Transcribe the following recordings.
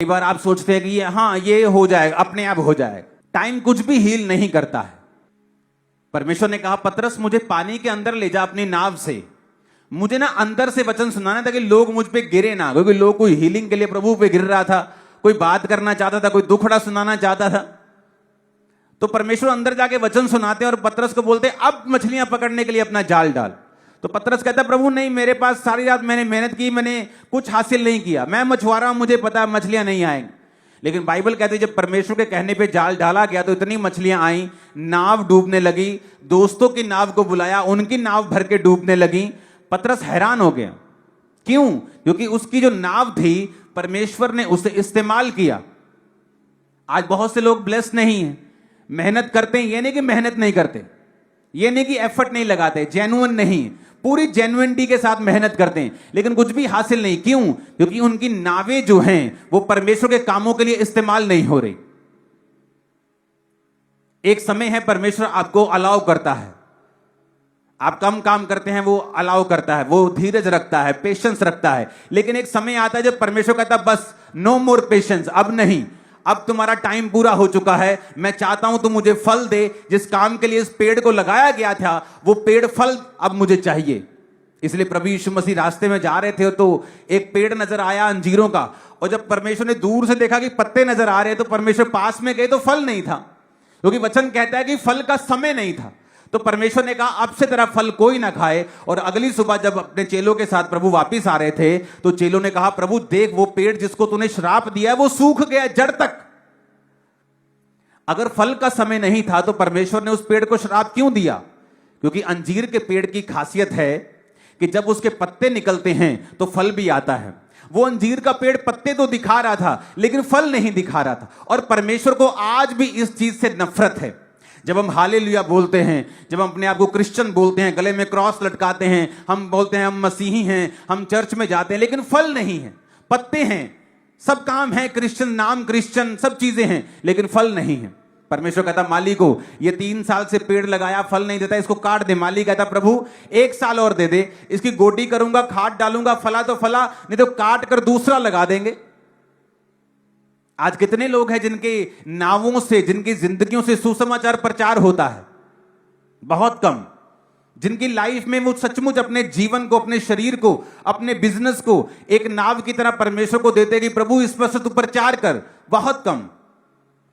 कई बार आप सोचते हैं कि ये हो जाएगा, अपने आप हो जाएगा। टाइम कुछ भी हील नहीं करता है। परमेश्वर ने कहा, पतरस मुझे पानी के अंदर ले जा अपनी नाव से, मुझे ना अंदर से वचन सुनाना था कि लोग मुझ पे गिरे ना, क्योंकि लोग कोई हीलिंग के लिए प्रभु पे गिर रहा था, कोई बात करना चाहता था, कोई दुखड़ा सुनाना चाहता था। तो परमेश्वर अंदर जाके वचन सुनाते और पतरस को बोलते, अब मछलियां पकड़ने के लिए अपना जाल डाल। तो पतरस कहता, प्रभु नहीं, मेरे पास सारी रात मैंने मेहनत की, मैंने कुछ हासिल नहीं किया, मैं मछुआरा हूं, मुझे पता है मछलियां नहीं आएंगी। लेकिन बाइबल कहती है जब परमेश्वर के कहने पे जाल डाला गया तो इतनी मछलियां आई, नाव डूबने लगी। दोस्तों की नाव को बुलाया, उनकी नाव भर के डूबने लगी। पतरस हैरान हो गया। क्यों? क्योंकि उसकी जो नाव थी परमेश्वर ने उसे इस्तेमाल किया। आज बहुत से लोग ब्लेस नहीं है, मेहनत करते हैं, ये नहीं कि मेहनत नहीं करते, ये नहीं कि एफर्ट नहीं लगाते, जेन्युइन नहीं, पूरी जेन्युइनिटी के साथ मेहनत करते हैं, लेकिन कुछ भी हासिल नहीं। क्यों? क्योंकि उनकी नावें जो हैं वो परमेश्वर के कामों के लिए इस्तेमाल नहीं हो रही। एक समय है परमेश्वर आपको अलाउ करता है, आप कम काम करते हैं, वो अलाउ करता है, वो धीरज रखता है, पेशेंस रखता है। लेकिन एक समय आता है जब परमेश्वर कहता है बस, नो मोर पेशेंस, अब नहीं, अब तुम्हारा टाइम पूरा हो चुका है, मैं चाहता हूं तुम मुझे फल दे। जिस काम के लिए इस पेड़ को लगाया गया था वो पेड़ फल अब मुझे चाहिए। इसलिए प्रभु यीशु मसीह रास्ते में जा रहे थे तो एक पेड़ नजर आया अंजीरों का, और जब परमेश्वर ने दूर से देखा कि पत्ते नजर आ रहे तो परमेश्वर पास में गए तो फल नहीं था, क्योंकि वचन कहता है कि फल का समय नहीं था। तो परमेश्वर ने कहा अब से तेरा फल कोई ना खाए। और अगली सुबह जब अपने चेलों के साथ प्रभु वापस आ रहे थे तो चेलों ने कहा, प्रभु देख, वो पेड़ जिसको तूने श्राप दिया है वो सूख गया जड़ तक। अगर फल का समय नहीं था तो परमेश्वर ने उस पेड़ को श्राप क्यों दिया? क्योंकि अंजीर के पेड़ की खासियत है कि जब उसके पत्ते निकलते हैं तो फल भी आता है। वो अंजीर का पेड़ पत्ते तो दिखा रहा था लेकिन फल नहीं दिखा रहा था। और परमेश्वर को आज भी इस चीज से नफरत है। जब हम हालेलुया बोलते हैं, जब हम अपने आप को क्रिश्चियन बोलते हैं, गले में क्रॉस लटकाते हैं, हम बोलते हैं हम मसीही हैं, हम चर्च में जाते हैं, लेकिन फल नहीं है, पत्ते हैं, सब काम है, क्रिश्चियन नाम, क्रिश्चियन सब चीजें हैं, लेकिन फल नहीं है। परमेश्वर कहता माली को, ये 3 साल से पेड़ लगाया, फल नहीं देता, इसको काट दे। माली कहता, प्रभु 1 साल और दे दे, इसकी गोटी करूंगा, खाद डालूंगा, फला तो फला, नहीं तो काट कर दूसरा लगा देंगे। आज कितने लोग हैं जिनके नावों से, जिनकी जिंदगियों से सुसमाचार प्रचार होता है? बहुत कम। जिनकी लाइफ में वो सचमुच अपने जीवन को, अपने शरीर को, अपने बिजनेस को एक नाव की तरह परमेश्वर को देते कि प्रभु इस पर से तू प्रचार कर, बहुत कम।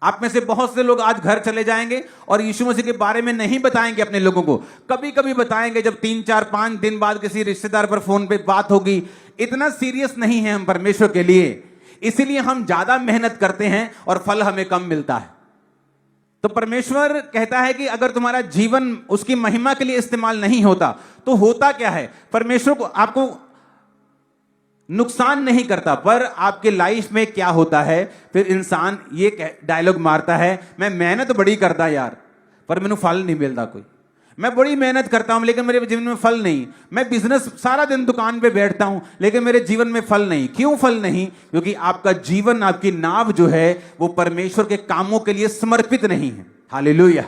आप में से बहुत से लोग आज घर चले जाएंगे और यीशु मसीह के बारे में नहीं बताएंगे अपने लोगों को। कभी कभी बताएंगे जब 3, 4, 5 दिन बाद किसी रिश्तेदार पर फोन पे बात होगी। इतना सीरियस नहीं है हम परमेश्वर के लिए, इसीलिए हम ज्यादा मेहनत करते हैं और फल हमें कम मिलता है। तो परमेश्वर कहता है कि अगर तुम्हारा जीवन उसकी महिमा के लिए इस्तेमाल नहीं होता तो होता क्या है? परमेश्वर को आपको नुकसान नहीं करता, पर आपके लाइफ में क्या होता है? फिर इंसान ये डायलॉग मारता है, मैं मेहनत बड़ी करता यार, पर मैंने फल नहीं मिलता कोई। मैं बड़ी मेहनत करता हूं लेकिन मेरे जीवन में फल नहीं। मैं बिजनेस सारा दिन दुकान पे बैठता हूं लेकिन मेरे जीवन में फल नहीं। क्यों फल नहीं? क्योंकि आपका जीवन, आपकी नाव जो है वो परमेश्वर के कामों के लिए समर्पित नहीं है। हालेलुया।